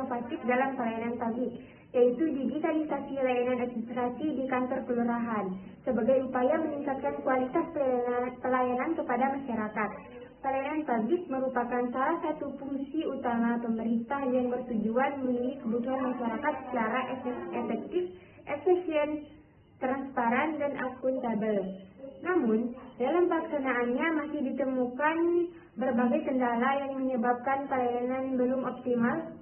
inovatif dalam pelayanan publik, yaitu digitalisasi layanan administrasi di kantor kelurahan, sebagai upaya meningkatkan kualitas pelayanan kepada masyarakat. Pelayanan publik merupakan salah satu fungsi utama pemerintah yang bertujuan memenuhi kebutuhan masyarakat secara efektif, efisien, transparan, dan akuntabel. Namun, dalam pelaksanaannya masih ditemukan berbagai kendala yang menyebabkan pelayanan belum optimal.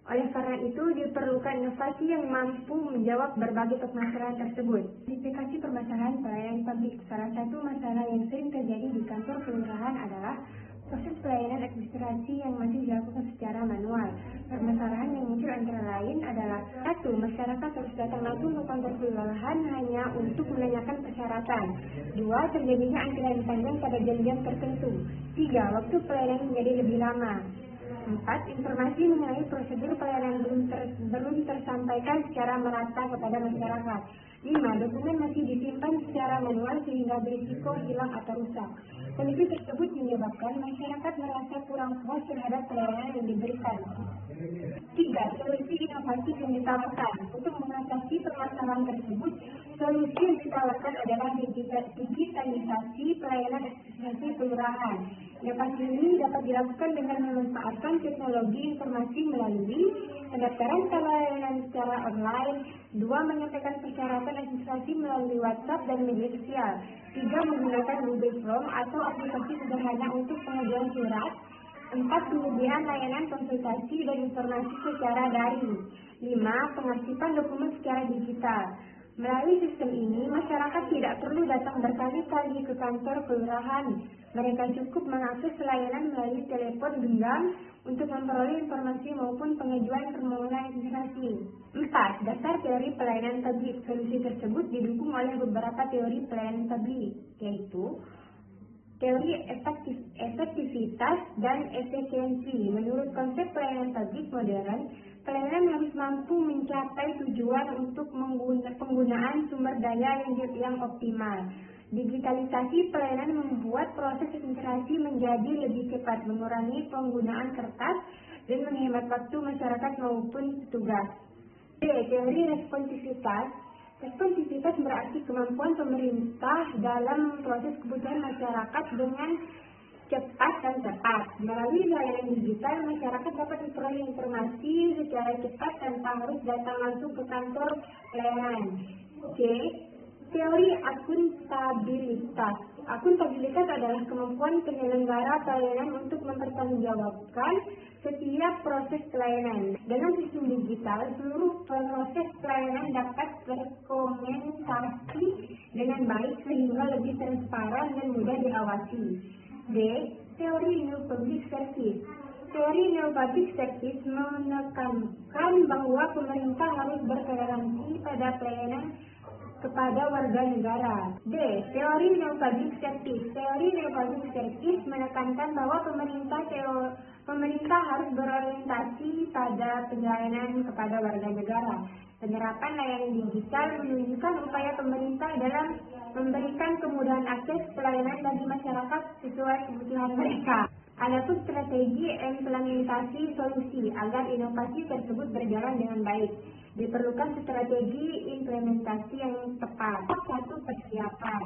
Oleh karena itu, diperlukan inovasi yang mampu menjawab berbagai permasalahan tersebut. Identifikasi permasalahan pelayanan publik. Salah satu masalah yang sering terjadi di kantor kelurahan adalah proses pelayanan administrasi yang masih dilakukan secara manual. Permasalahan yang muncul antara lain adalah: 1. Masyarakat harus datang langsung ke kantor kelurahan hanya untuk menanyakan persyaratan. 2. Terjadinya antrian panjang pada jam-jam tertentu. 3. Waktu pelayanan menjadi lebih lama. 4. Informasi mengenai prosedur pelayanan belum tersampaikan secara merata kepada masyarakat. 5. Dokumen masih disimpan secara manual sehingga berisiko hilang atau rusak. Kondisi tersebut menyebabkan masyarakat merasa kurang puas terhadap pelayanan yang diberikan. 3. Solusi inovatif yang ditawarkan. Untuk mengatasi permasalahan tersebut, solusi yang ditawarkan adalah digitalisasi pelayanan administrasi kelurahan. Inovasi ini dapat dilakukan dengan memanfaatkan teknologi informasi melalui pendaftaran pelayanan secara online. 2. Menyampaikan persyaratan administrasi melalui WhatsApp dan media sosial. 3. Menggunakan Google Form atau aplikasi sederhana untuk pengajuan surat. 4. Penyediaan layanan konsultasi dan informasi secara daring. 5. Pengarsipan dokumen secara digital. Melalui sistem ini, masyarakat tidak perlu datang berkali-kali ke kantor kelurahan. Mereka cukup mengakses layanan melalui telepon genggam untuk memperoleh informasi maupun pengajuan permohonan administrasi. 4. Dasar teori pelayanan publik. Solusi tersebut didukung oleh beberapa teori pelayanan publik, yaitu teori efektivitas dan efisiensi. Menurut konsep pelayanan publik modern, pelayanan harus mampu mencapai tujuan untuk penggunaan sumber daya yang optimal. Digitalisasi pelayanan membuat proses administrasi menjadi lebih cepat, mengurangi penggunaan kertas, dan menghemat waktu masyarakat maupun petugas. D. Teori responsivitas. Responsivitas berarti kemampuan pemerintah dalam proses kebutuhan masyarakat dengan cepat dan tepat. Melalui layanan digital, masyarakat dapat memperoleh informasi secara cepat tanpa harus datang langsung ke kantor pelayanan. C. Teori akuntabilitas. Akuntabilitas adalah kemampuan penyelenggara pelayanan untuk mempertanggungjawabkan setiap proses pelayanan. Dalam sistem digital, seluruh proses pelayanan dapat terkomunikasi dengan baik sehingga lebih transparan dan mudah diawasi. D. Teori New Public Service. Teori New Public Service menekankan bahwa pemerintah harus bertoleransi pada pelayanan kepada warga negara. D. Teori New Public Service. Teori New Public Service menekankan bahwa pemerintah harus berorientasi pada pelayanan kepada warga negara. Penerapan layanan digital menunjukkan upaya pemerintah dalam memberikan kemudahan akses pelayanan bagi masyarakat sesuai kebutuhan mereka. Adapun strategi implementasi solusi agar inovasi tersebut berjalan dengan baik. Diperlukan strategi implementasi yang tepat. Tahap 1. Persiapan.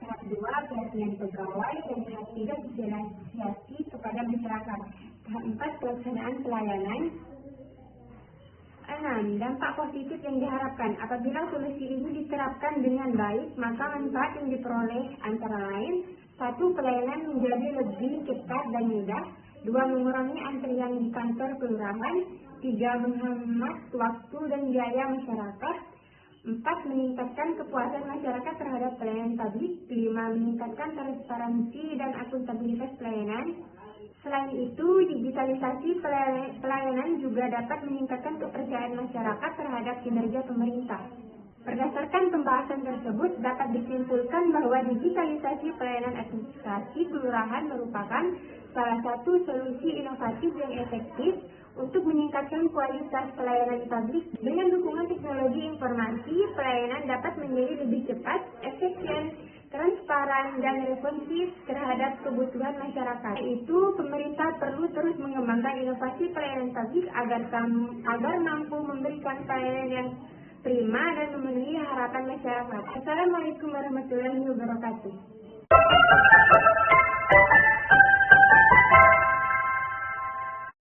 Tahap 2. Pelatihan pegawai. Dan tahap 3. Sosialisasi kepada masyarakat. Tahap 4. Pelaksanaan pelayanan. 6. Dampak positif yang diharapkan. Apabila solusi ini diterapkan dengan baik, maka manfaat yang diperoleh antara lain: 1. Pelayanan menjadi lebih cepat dan mudah. 2. Mengurangi antrian di kantor kelurahan. 3. Menghemat waktu dan biaya masyarakat. 4. Meningkatkan kepuasan masyarakat terhadap pelayanan publik. 5. Meningkatkan transparansi dan akuntabilitas pelayanan. Selain itu, digitalisasi pelayanan juga dapat meningkatkan kepercayaan masyarakat terhadap kinerja pemerintah. Berdasarkan pembahasan tersebut, dapat disimpulkan bahwa digitalisasi pelayanan administrasi kelurahan merupakan salah satu solusi inovatif yang efektif untuk meningkatkan kualitas pelayanan publik. Dengan dukungan teknologi informasi, pelayanan dapat menjadi lebih cepat, efisien, transparan, transparan dan responsif terhadap kebutuhan masyarakat. Itu pemerintah perlu terus mengembangkan inovasi pelayanan publik agar mampu memberikan pelayanan yang prima dan memenuhi harapan masyarakat. Assalamualaikum warahmatullahi wabarakatuh.